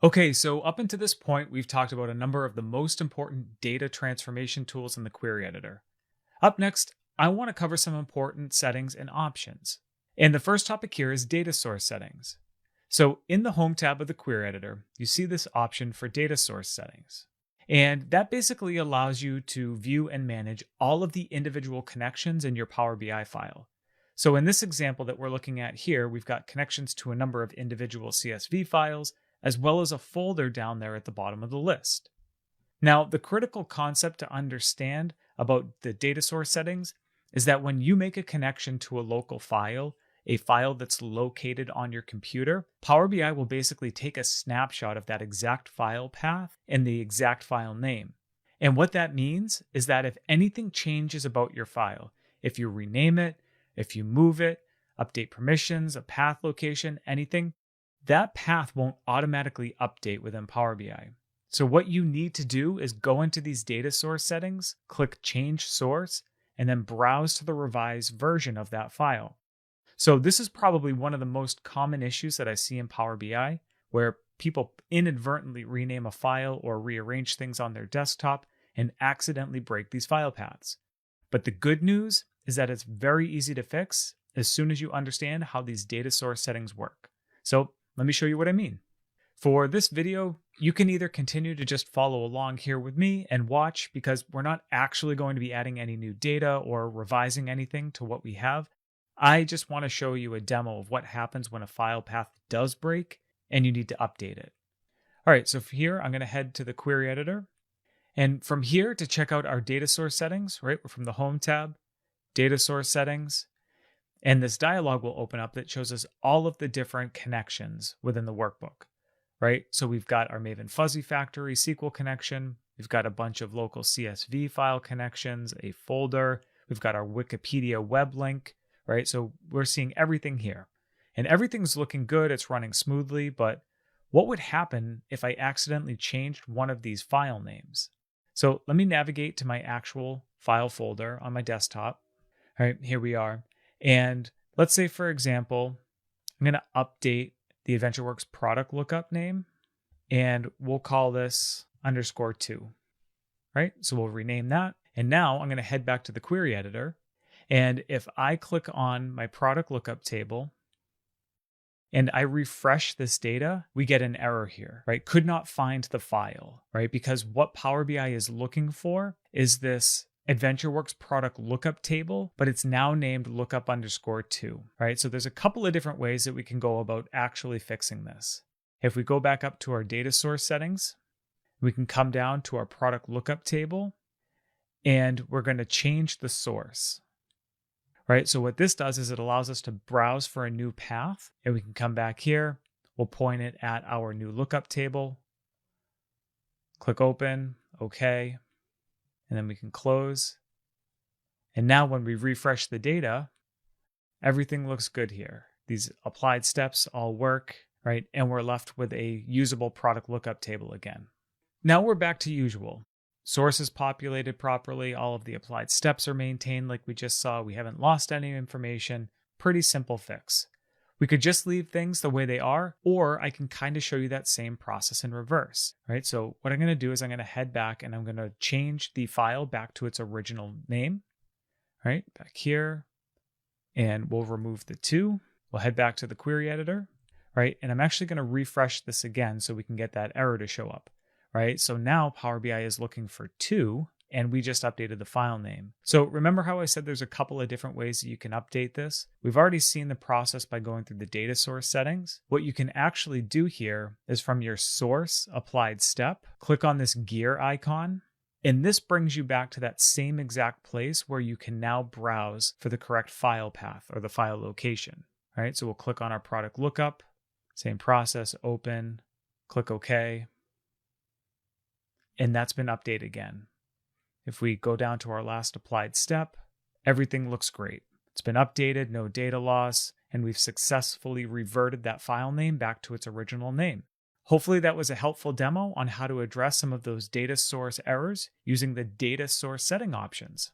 Okay, so up until this point, we've talked about a number of the most important data transformation tools in the query editor. Up next, I want to cover some important settings and options. And the first topic here is data source settings. So in the Home tab of the query editor, you see this option for data source settings. And that basically allows you to view and manage all of the individual connections in your Power BI file. So in this example that we're looking at here, we've got connections to a number of individual CSV files, as well as a folder down there at the bottom of the list. Now, the critical concept to understand about the data source settings is that when you make a connection to a local file, a file that's located on your computer, Power BI will basically take a snapshot of that exact file path and the exact file name. And what that means is that if anything changes about your file, if you rename it, if you move it, update permissions, a path location, anything, that path won't automatically update within Power BI. So what you need to do is go into these data source settings, click change source, and then browse to the revised version of that file. So this is probably one of the most common issues that I see in Power BI, where people inadvertently rename a file or rearrange things on their desktop and accidentally break these file paths. But the good news is that it's very easy to fix as soon as you understand how these data source settings work. So let me show you what I mean. For this video, you can either continue to just follow along here with me and watch because we're not actually going to be adding any new data or revising anything to what we have. I just want to show you a demo of what happens when a file path does break and you need to update it. All right, so from here, I'm going to head to the query editor. And from here to check out our data source settings, right? We're from the Home tab, data source settings. And this dialog will open up that shows us all of the different connections within the workbook, right? So we've got our Maven Fuzzy Factory SQL connection. We've got a bunch of local CSV file connections, a folder. We've got our Wikipedia web link, right? So we're seeing everything here. And everything's looking good. It's running smoothly. But what would happen if I accidentally changed one of these file names? So let me navigate to my actual file folder on my desktop. All right, here we are. And let's say, for example, I'm going to update the AdventureWorks product lookup name, and we'll call this _2, right? So we'll rename that. And now I'm going to head back to the query editor. And if I click on my product lookup table and I refresh this data, we get an error here, right? Could not find the file, right? Because what Power BI is looking for is this AdventureWorks product lookup table, but it's now named lookup _2, right? So there's a couple of different ways that we can go about actually fixing this. If we go back up to our data source settings, we can come down to our product lookup table, and we're going to change the source, right? So what this does is it allows us to browse for a new path, and we can come back here. We'll point it at our new lookup table, click open, okay. And then we can close. And now when we refresh the data, everything looks good here. These applied steps all work, right? And we're left with a usable product lookup table again. Now we're back to usual. Source is populated properly. All of the applied steps are maintained like we just saw. We haven't lost any information. Pretty simple fix. We could just leave things the way they are, or I can kind of show you that same process in reverse, right? So what I'm going to do is I'm going to head back and I'm going to change the file back to its original name, right? Back here, and we'll remove the 2. We'll head back to the query editor, right? And I'm actually going to refresh this again so we can get that error to show up, right? So now Power BI is looking for 2, and we just updated the file name. So remember how I said there's a couple of different ways that you can update this? We've already seen the process by going through the data source settings. What you can actually do here is from your source applied step, click on this gear icon, and this brings you back to that same exact place where you can now browse for the correct file path or the file location. All right, so we'll click on our product lookup, same process, open, click OK, and that's been updated again. If we go down to our last applied step, everything looks great. It's been updated, no data loss, and we've successfully reverted that file name back to its original name. Hopefully that was a helpful demo on how to address some of those data source errors using the data source setting options.